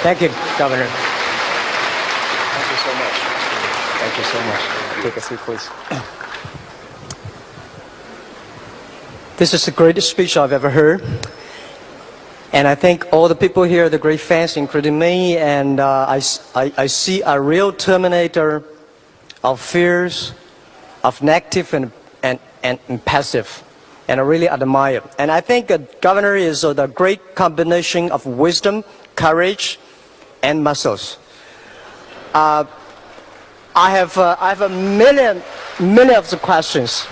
Thank you, Governor. Thank you so much. Thank you so much. Take a seat, please. This is the greatest speech I've ever heard. And I think all the people here are the great fans, including me. And I see a real terminator of fears, of negative and passive. And I really admire. And I think a governor is the great combination of wisdom, courage, and muscles. I have a million of the questions.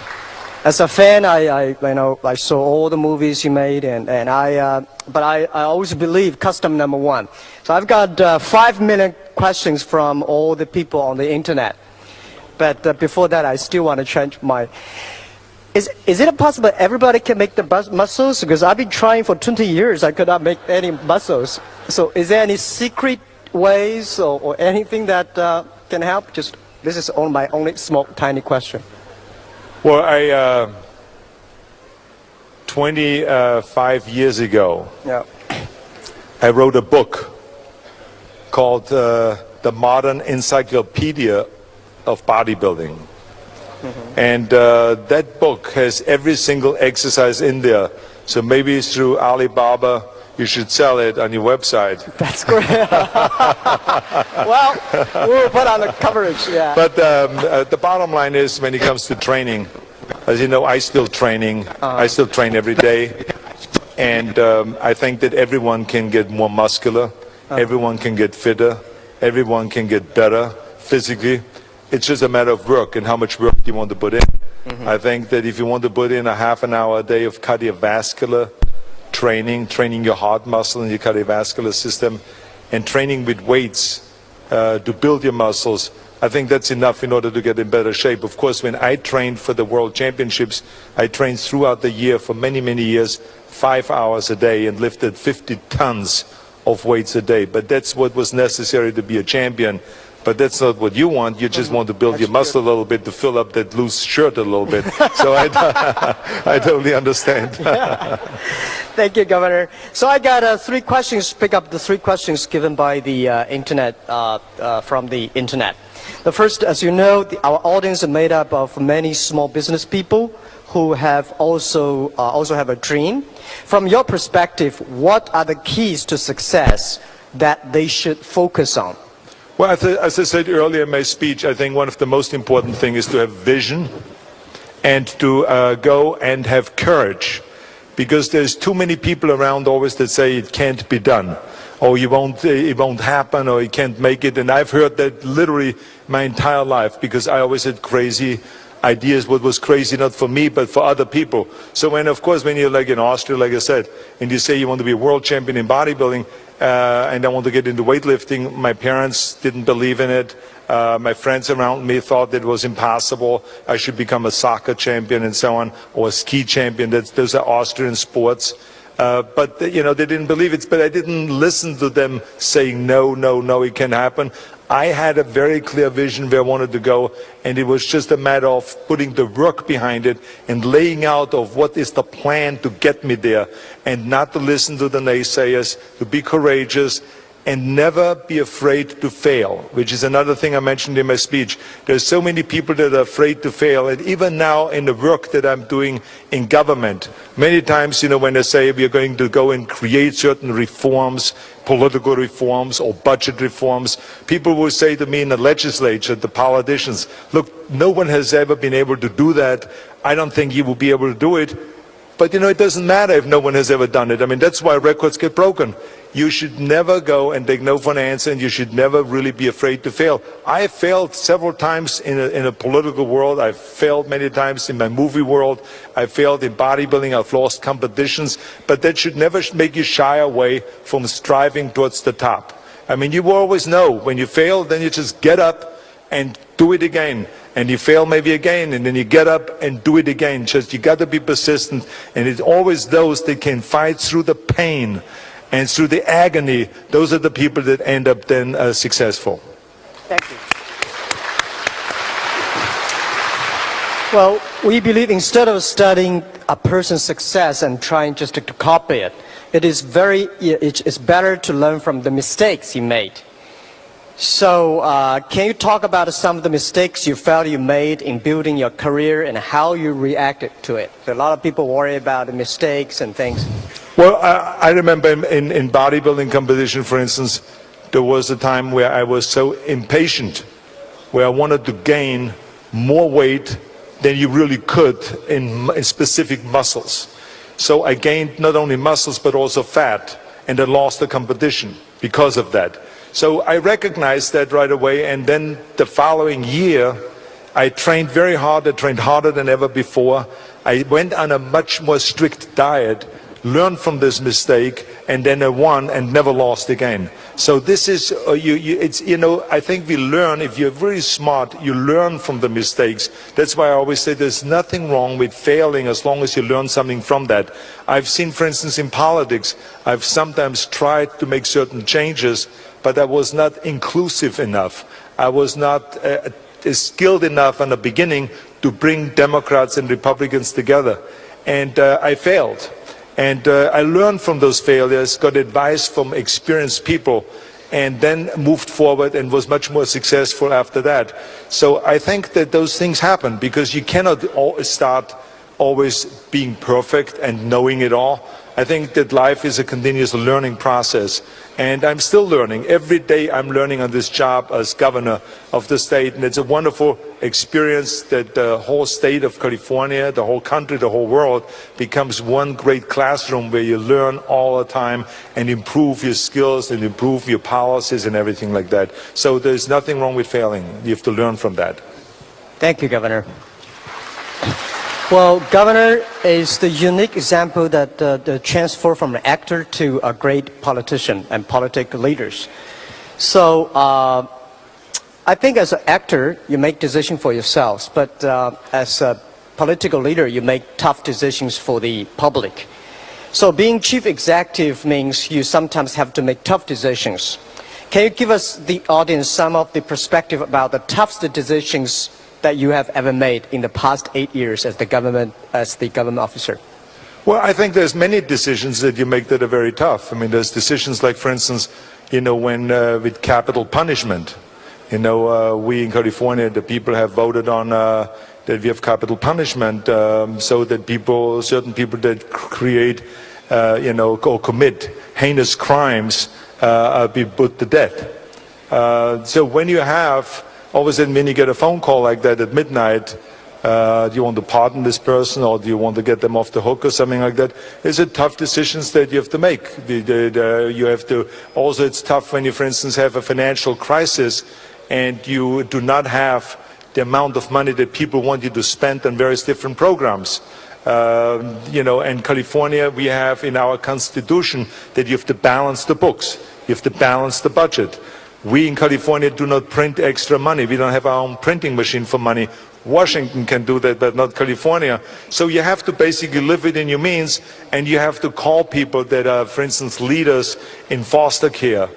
As a fan, I saw all the movies you made, but I always believe custom number one. So I've got 5 million questions from all the people on the internet. But before that, I still want to change my. Is it possible everybody can make the muscles? Because I've been trying for 20 years, I could not make any muscles. So is there any secret ways or anything that can help? Just this is my only small, tiny question. Well, 25 years ago, I wrote a book called The Modern Encyclopedia of Bodybuilding. And that book has every single exercise in there. So maybe through Alibaba, you should sell it on your website. That's great. Well, we'll put on the coverage, yeah. But the bottom line is, when it comes to training, as you know, I still training. I still train every day. And I think that everyone can get more muscular. Everyone can get fitter. Everyone can get better physically. It's just a matter of work and how much work you want to put in. I think that if you want to put in a half an hour a day of cardiovascular training your heart muscle and your cardiovascular system, and training with weights to build your muscles, I think that's enough in order to get in better shape. Of course, when I trained for the World Championships, I trained throughout the year for many, many years, 5 hours a day, and lifted 50 tons of weights a day. But that's what was necessary to be a champion. But that's not what you want. You just want to build your muscle a little bit to fill up that loose shirt a little bit. So I totally understand. Thank you, Governor. So I got 3 questions, pick up the 3 questions given by the internet, from the internet. The first, as you know, our audience is made up of many small business people who have also have a dream. From your perspective, what are the keys to success that they should focus on? Well, as I said earlier in my speech, I think one of the most important things is to have vision and to go and have courage, because there's too many people around always that say it can't be done, or it won't happen, or you can't make it. And I've heard that literally my entire life, because I always had crazy ideas. What was crazy, not for me, but for other people. So when you're like in Austria, like I said, and you say you want to be a world champion in bodybuilding, and I want to get into weightlifting, my parents didn't believe in it. My friends around me thought that it was impossible. I should become a soccer champion and so on, or a ski champion. Those are Austrian sports. But they didn't believe it. But I didn't listen to them saying, no, it can happen. I had a very clear vision where I wanted to go, and it was just a matter of putting the work behind it and laying out of what is the plan to get me there, and not to listen to the naysayers, to be courageous and never be afraid to fail, which is another thing I mentioned in my speech. There's so many people that are afraid to fail, and even now in the work that I'm doing in government, many times, when they say we are going to go and create certain reforms, political reforms or budget reforms, people will say to me in the legislature, the politicians, look, no one has ever been able to do that. I don't think you will be able to do it. But it doesn't matter if no one has ever done it. I mean, that's why records get broken. You should never go and take no for an answer, and you should never really be afraid to fail. I have failed several times in a political world. I've failed many times in my movie world. I've failed in bodybuilding. I've lost competitions. But that should never make you shy away from striving towards the top. I mean, you will always know when you fail, then you just get up and do it again. And you fail maybe again, and then you get up and do it again. Just you got to be persistent, and it's always those that can fight through the pain and through the agony. Those are the people that end up then successful. Thank you. Well, we believe instead of studying a person's success and trying just to copy it, it's better to learn from the mistakes he made. So, can you talk about some of the mistakes you felt you made in building your career and how you reacted to it? A lot of people worry about the mistakes and things. Well, I remember in bodybuilding competition, for instance, there was a time where I was so impatient, where I wanted to gain more weight than you really could in specific muscles. So I gained not only muscles but also fat, and I lost the competition because of that. So I recognized that right away, and then the following year I trained very hard. I trained harder than ever before. I went on a much more strict diet, learned from this mistake, and then I won and never lost again. So this is, I think we learn, if you're very smart, you learn from the mistakes. That's why I always say there's nothing wrong with failing as long as you learn something from that. I've seen, for instance, in politics, I've sometimes tried to make certain changes, but I was not inclusive enough. I was not skilled enough in the beginning to bring Democrats and Republicans together. And I failed. And I learned from those failures, got advice from experienced people, and then moved forward and was much more successful after that. So I think that those things happen because you cannot start always being perfect and knowing it all. I think that life is a continuous learning process, and I'm still learning. Every day I'm learning on this job as governor of the state, and it's a wonderful experience that the whole state of California, the whole country, the whole world becomes one great classroom where you learn all the time and improve your skills and improve your policies and everything like that. So there's nothing wrong with failing. You have to learn from that. Thank you, Governor. Well, Governor is the unique example that the transfer from an actor to a great politician and political leaders. So I think as an actor, you make decisions for yourselves, but as a political leader, you make tough decisions for the public. So being chief executive means you sometimes have to make tough decisions. Can you give us, the audience, some of the perspective about the toughest decisions that you have ever made in the past 8 years as the government officer? Well, I think there's many decisions that you make that are very tough. I mean, there's decisions like, for instance, when with capital punishment, we in California, the people have voted on that we have capital punishment so that certain people that create, or commit heinous crimes be put to death. So when you have all of a sudden, when you get a phone call like that at midnight, do you want to pardon this person or do you want to get them off the hook or something like that? These are tough decisions that you have to make. You have to. Also, it's tough when you, for instance, have a financial crisis and you do not have the amount of money that people want you to spend on various different programs. In California, we have in our constitution that you have to balance the books. You have to balance the budget. We in California do not print extra money. We don't have our own printing machine for money. Washington can do that, but not California. So you have to basically live within your means, and you have to call people that are, for instance, leaders in foster care,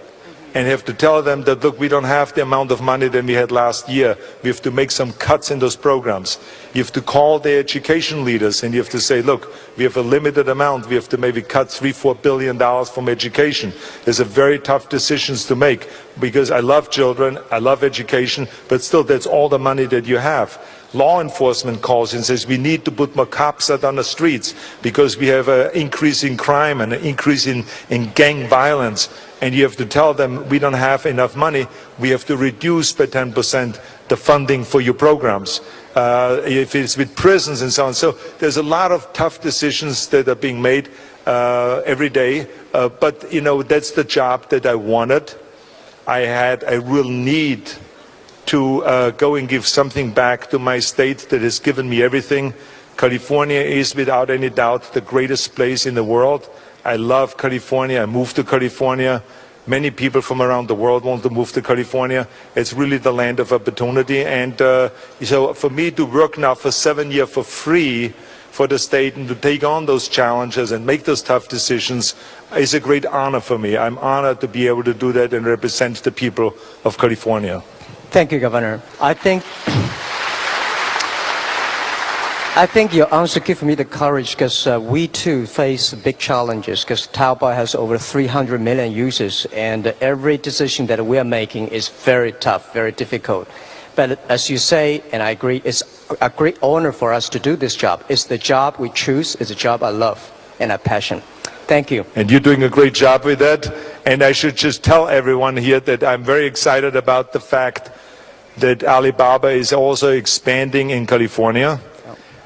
and have to tell them that, look, we don't have the amount of money that we had last year. We have to make some cuts in those programs. You have to call the education leaders and you have to say, look, we have a limited amount. We have to maybe cut $3-4 billion from education. There's a very tough decisions to make because I love children, I love education, but still that's all the money that you have. Law enforcement calls and says we need to put more cops out on the streets because we have an increase in crime and an increase in gang violence. And you have to tell them we don't have enough money. We have to reduce by 10% the funding for your programs. If it's with prisons and so on. So there's a lot of tough decisions that are being made every day. But, that's the job that I wanted. I had a real need to go and give something back to my state that has given me everything. California is without any doubt the greatest place in the world. I love California. I moved to California. Many people from around the world want to move to California. It's really the land of opportunity. And so for me to work now for 7 years for free for the state and to take on those challenges and make those tough decisions is a great honor for me. I'm honored to be able to do that and represent the people of California. Thank you, Governor. I think I think your answer gives me the courage because we too face big challenges because Taobao has over 300 million users and every decision that we are making is very tough, very difficult. But as you say, and I agree, it's a great honor for us to do this job. It's the job we choose, it's a job I love and I passion. Thank you. And you're doing a great job with that. And I should just tell everyone here that I'm very excited about the fact that Alibaba is also expanding in California.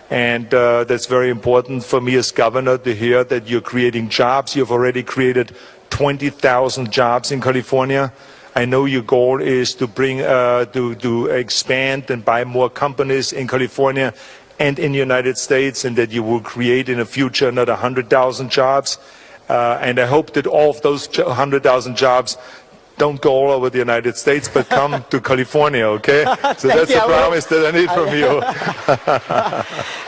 And that's very important for me as governor to hear that you're creating jobs. You've already created 20,000 jobs in California. I know your goal is to bring, to expand and buy more companies in California and in the United States, and that you will create in the future another 100,000 jobs. And I hope that all of those 100,000 jobs don't go all over the United States, but come to California, okay? So that's a promise that I need from you.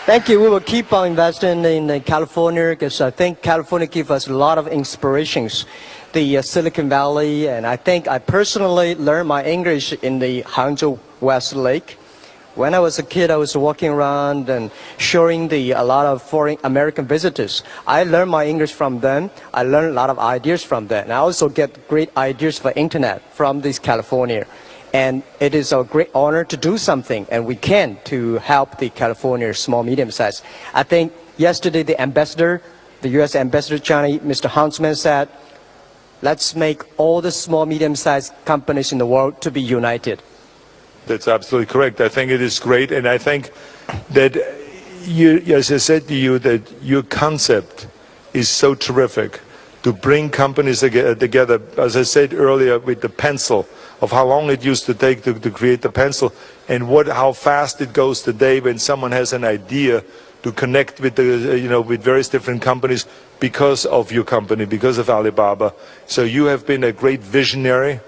Thank you. We will keep on investing in California because I think California gives us a lot of inspirations. The Silicon Valley, and I think I personally learned my English in the Hangzhou West Lake. When I was a kid, I was walking around and showing a lot of foreign American visitors. I learned my English from them. I learned a lot of ideas from them. And I also get great ideas for internet from this California. And it is a great honor to do something, and we can, to help the California small, medium size. I think yesterday the ambassador, the U.S. ambassador to China, Mr. Huntsman said, let's make all the small, medium-sized companies in the world to be united. That's absolutely correct. I think it is great, and I think that you, as I said to you, that your concept is so terrific to bring companies together. As I said earlier, with the pencil, of how long it used to take to create the pencil, and how fast it goes today when someone has an idea to connect with with various different companies because of your company, because of Alibaba. So you have been a great visionary,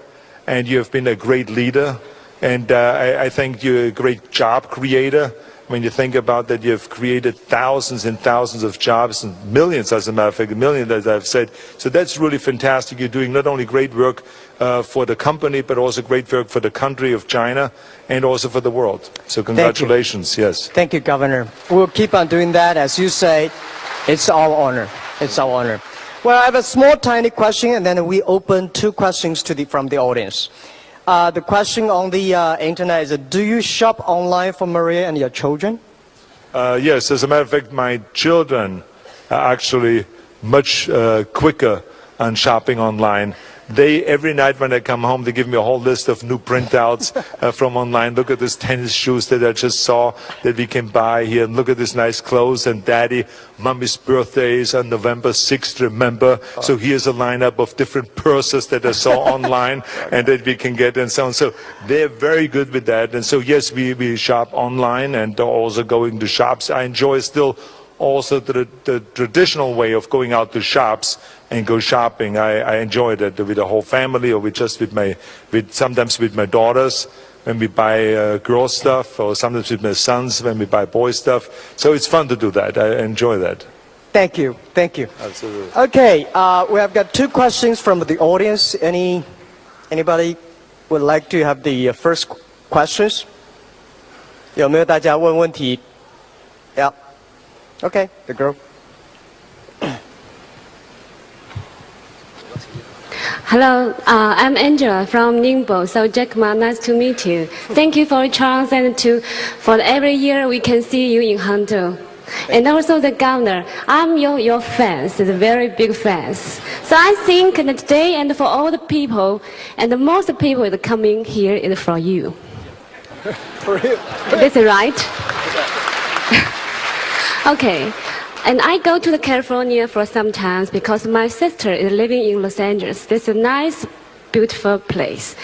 and you have been a great leader. And I think you're a great job creator. When you think about that, you've created thousands and thousands of jobs, and millions, as a matter of fact, millions, as I've said. So that's really fantastic. You're doing not only great work for the company, but also great work for the country of China and also for the world. So congratulations, yes. Thank you, Governor. We'll keep on doing that. As you say, it's our honor. It's our honor. Well, I have a small, tiny question, and then we open 2 questions from the audience. The question on the internet is, do you shop online for Maria and your children? Yes, as a matter of fact, my children are actually much quicker on shopping online. Every night when I come home, they give me a whole list of new printouts from online. Look at these tennis shoes that I just saw that we can buy here. And look at these nice clothes. And Daddy, Mommy's birthday is on November 6th, remember? So here's a lineup of different purses that I saw online and that we can get and so on. So they're very good with that. And so, yes, we shop online and also going to shops. I enjoy still also the traditional way of going out to shops and go shopping. I enjoy that with the whole family, or sometimes with my daughters when we buy girl stuff, or sometimes with my sons when we buy boy stuff. So it's fun to do that. I enjoy that. Thank you. Thank you. Absolutely. Okay, we have got 2 questions from the audience. Anybody would like to have the first questions? 有没有大家问问题? Yeah. Okay, the girl. Hello, I'm Angela from Ningbo. So Jack Ma, nice to meet you. Thank you for the chance and for every year we can see you in Hangzhou. And also the governor, I'm your fans, the very big fans. So I think that today and for all the people, and the most people that coming here is for you. For you. That's right. Okay. And I go to California for some time because my sister is living in Los Angeles. It's a nice, beautiful place.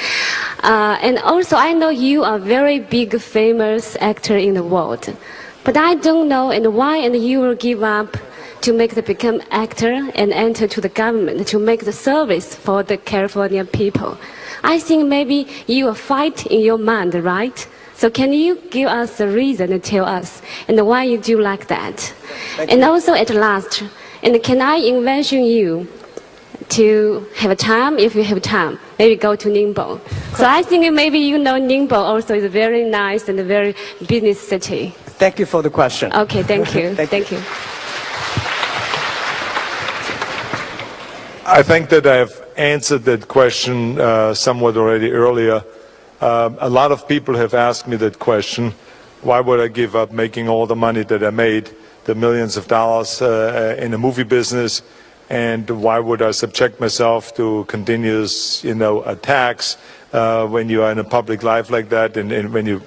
And also I know you are a very big, famous actor in the world. But I don't know why you will give up to become actor and enter to the government to make the service for the California people. I think maybe you will fight in your mind, right? So can you give us a reason and tell us and why you do like that? And also at last, can I invite you to have a time, if you have time, maybe go to Ningbo. So I think maybe you know Ningbo also is a very nice and a very business city. Thank you for the question. Okay, thank you. Thank you. I think that I've answered that question somewhat already earlier. A lot of people have asked me that question. Why would I give up making all the money that I made, the millions of dollars in the movie business, and why would I subject myself to continuous, attacks when you are in a public life like that, and when you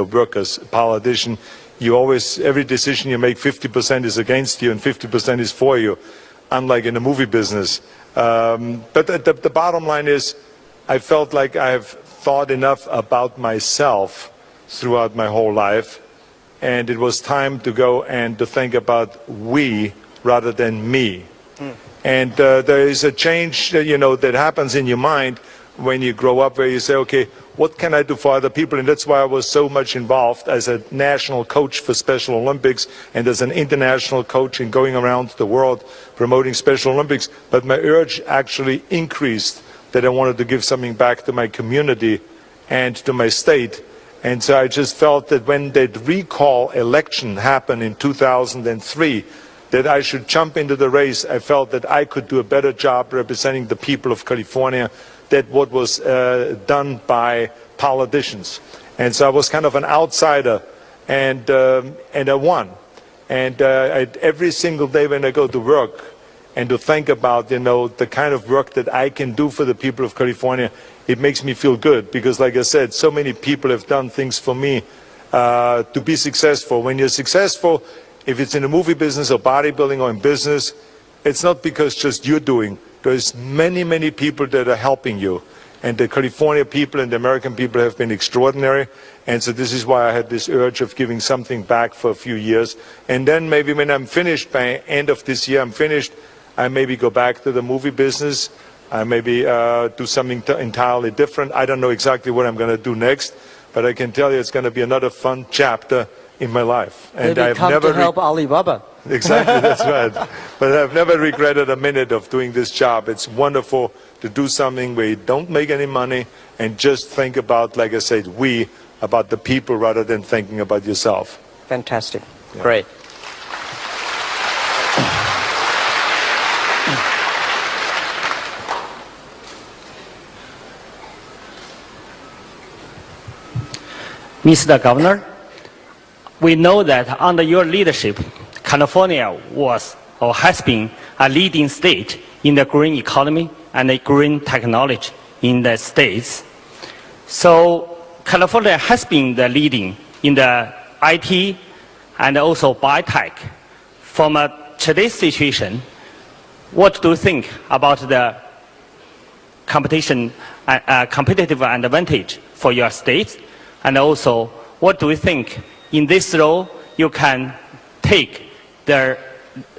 work as a politician? You always, every decision you make, 50% is against you and 50% is for you, unlike in the movie business. But the bottom line is, I felt like I have thought enough about myself throughout my whole life, and it was time to go and to think about we rather than me. And there is a change, that happens in your mind when you grow up, where you say, okay, what can I do for other people? And that's why I was so much involved as a national coach for Special Olympics and as an international coach in going around the world promoting Special Olympics. But my urge actually increased, that I wanted to give something back to my community and to my state. And so I just felt that when that recall election happened in 2003, that I should jump into the race. I felt that I could do a better job representing the people of California than what was done by politicians. And so I was kind of an outsider, and I won. And every single day when I go to work and to think about, the kind of work that I can do for the people of California, it makes me feel good, because like I said, so many people have done things for me to be successful. When you're successful, if it's in the movie business or bodybuilding or in business, it's not because just you're doing. There's many, many people that are helping you. And the California people and the American people have been extraordinary. And so this is why I had this urge of giving something back for a few years. And then maybe when I'm finished, by end of this year I'm finished, I maybe go back to the movie business. I maybe do something entirely different. I don't know exactly what I'm going to do next, but I can tell you it's going to be another fun chapter in my life. And Maybe I've come never to help Alibaba. Exactly, that's right. But I've never regretted a minute of doing this job. It's wonderful to do something where you don't make any money and just think about, like I said, about the people rather than thinking about yourself. Fantastic. Great. Mr. Governor, we know that under your leadership, California was or has been a leading state in the green economy and the green technology in the states. So California has been the leading in the IT and also biotech. From today's situation, what do you think about the competitive advantage for your states? And also, what do you think in this role you can take the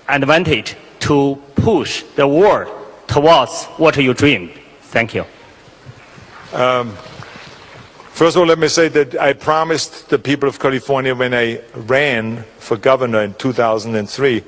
advantage to push the world towards what you dreamed? Thank you. First of all, let me say that I promised the people of California when I ran for governor in 2003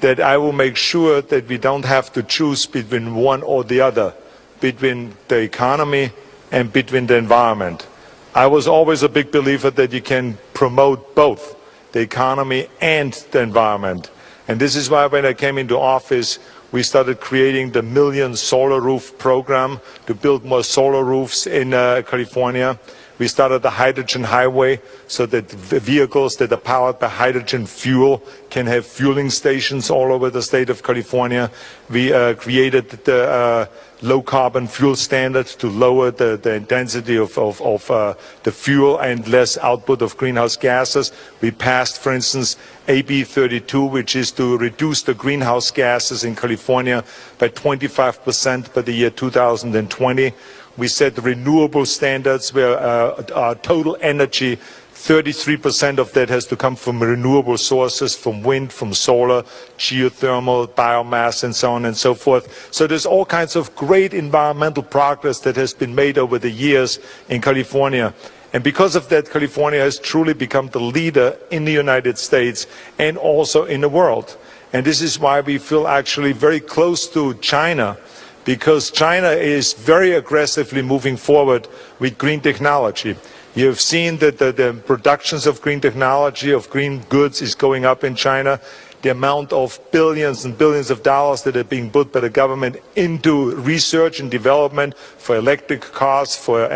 that I will make sure that we don't have to choose between one or the other, between the economy and between the environment. I was always a big believer that you can promote both the economy and the environment. And this is why when I came into office, we started creating the Million Solar Roof program to build more solar roofs in California. We started the Hydrogen Highway so that vehicles that are powered by hydrogen fuel can have fueling stations all over the state of California. We created the low carbon fuel standards to lower the intensity of the fuel and less output of greenhouse gases. We passed, for instance, AB 32, which is to reduce the greenhouse gases in California by 25% by the year 2020. We set renewable standards where our total energy, 33% of that has to come from renewable sources, from wind, from solar, geothermal, biomass, and so on and so forth. So there's all kinds of great environmental progress that has been made over the years in California. And because of that, California has truly become the leader in the United States and also in the world. And this is why we feel actually very close to China, because China is very aggressively moving forward with green technology. You've seen that the productions of green technology, of green goods is going up in China. The amount of billions and billions of dollars that are being put by the government into research and development for electric cars, for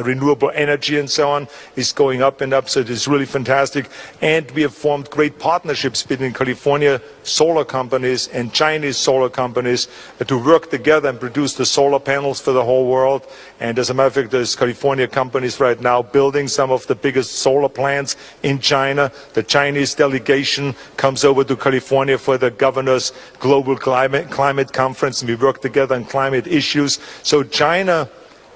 renewable energy and so on is going up and up. So it is really fantastic. And we have formed great partnerships between California solar companies and Chinese solar companies to work together and produce the solar panels for the whole world. And as a matter of fact, there's California companies right now building some of the biggest solar plants in China. The Chinese delegation comes over to California for the governor's global climate conference, and we work together on climate issues. So China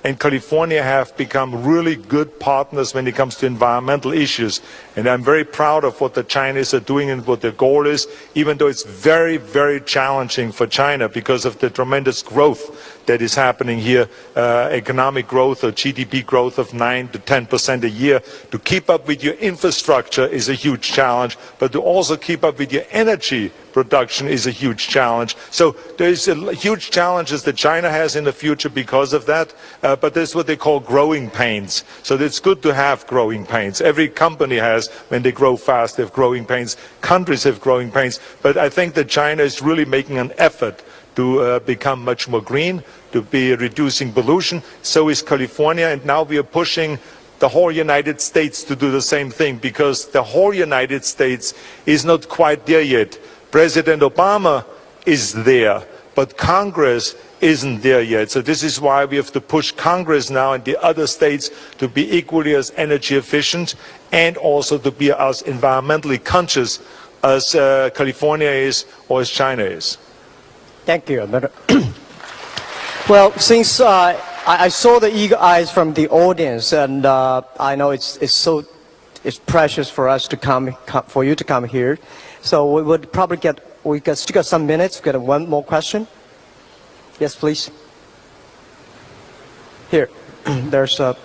and California have become really good partners when it comes to environmental issues. And I'm very proud of what the Chinese are doing and what their goal is, even though it's very, very challenging for China because of the tremendous growth that is happening here, economic growth or GDP growth of 9 to 10% a year. To keep up with your infrastructure is a huge challenge, but to also keep up with your energy production is a huge challenge. So there's huge challenges that China has in the future because of that, but there's what they call growing pains. So it's good to have growing pains. Every company has, when they grow fast, they have growing pains. Countries have growing pains. But I think that China is really making an effort to become much more green, to be reducing pollution. So is California, and now we are pushing the whole United States to do the same thing, because the whole United States is not quite there yet. President Obama is there, but Congress isn't there yet. So this is why we have to push Congress now and the other states to be equally as energy efficient and also to be as environmentally conscious as California is or as China is. Thank you. Well, since I saw the eager eyes from the audience, and I know it's precious for us to for you to come here. So we would probably we still got some minutes. We got one more question. Yes, please. Here, there's the.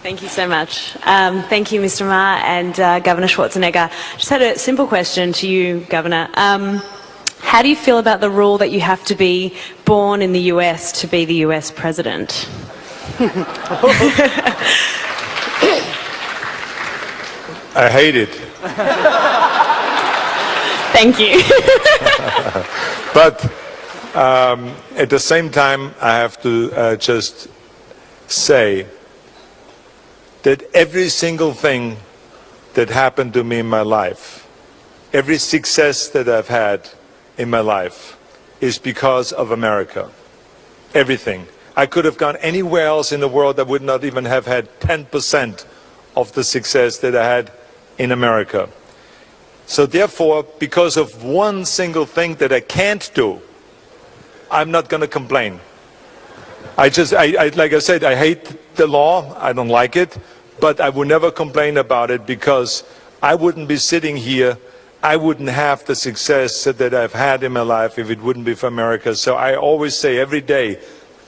Thank you so much. Thank you, Mr. Ma and Governor Schwarzenegger. Just had a simple question to you, Governor. How do you feel about the rule that you have to be born in the US to be the US president? I hate it. Thank you. But at the same time, I have to just say that every single thing that happened to me in my life, every success that I've had in my life is because of America. Everything. I could have gone anywhere else in the world. I would not even have had 10% of the success that I had in America. So therefore, because of one single thing that I can't do, I'm not going to complain. Like I said, I hate the law. I don't like it. But I will never complain about it, because I wouldn't be sitting here. I wouldn't have the success that I've had in my life if it wouldn't be for America. So I always say every day,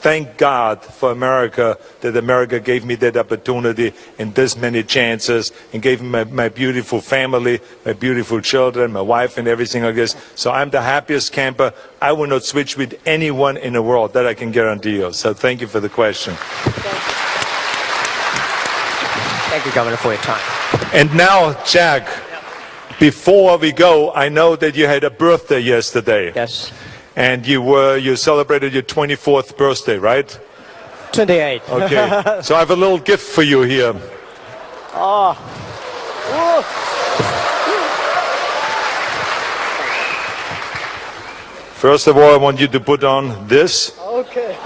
thank God for America, that America gave me that opportunity and this many chances, and gave me my beautiful family, my beautiful children, my wife, and everything like this. So I'm the happiest camper. I will not switch with anyone in the world. That I can guarantee you. So thank you for the question. Thank you, Governor, for your time. And now, Jack, before we go, I know that you had a birthday yesterday. Yes. And you celebrated your 24th birthday, right? 28. Okay. So I have a little gift for you here. Oh. First of all, I want you to put on this. Okay.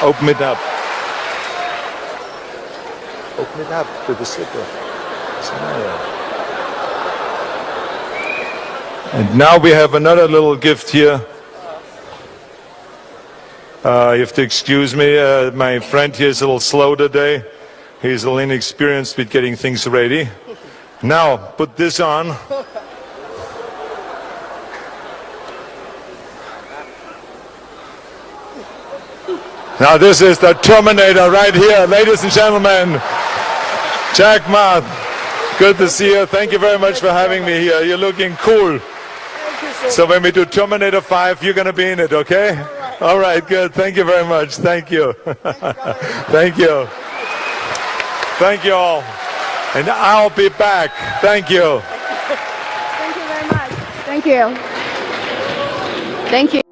Open it up. Open it up to the slipper. And now we have another little gift here. You have to excuse me, my friend here is a little slow today. He's a little inexperienced with getting things ready. Now, put this on. Now this is the Terminator right here, ladies and gentlemen. Jack Ma. Good to see you. Thank you very much for having me here. You're looking cool. So when we do Terminator 5, you're going to be in it, okay? All right, good. Thank you very much. Thank you. Thank you. Thank you all. And I'll be back. Thank you. Thank you very much. Thank you. Thank you.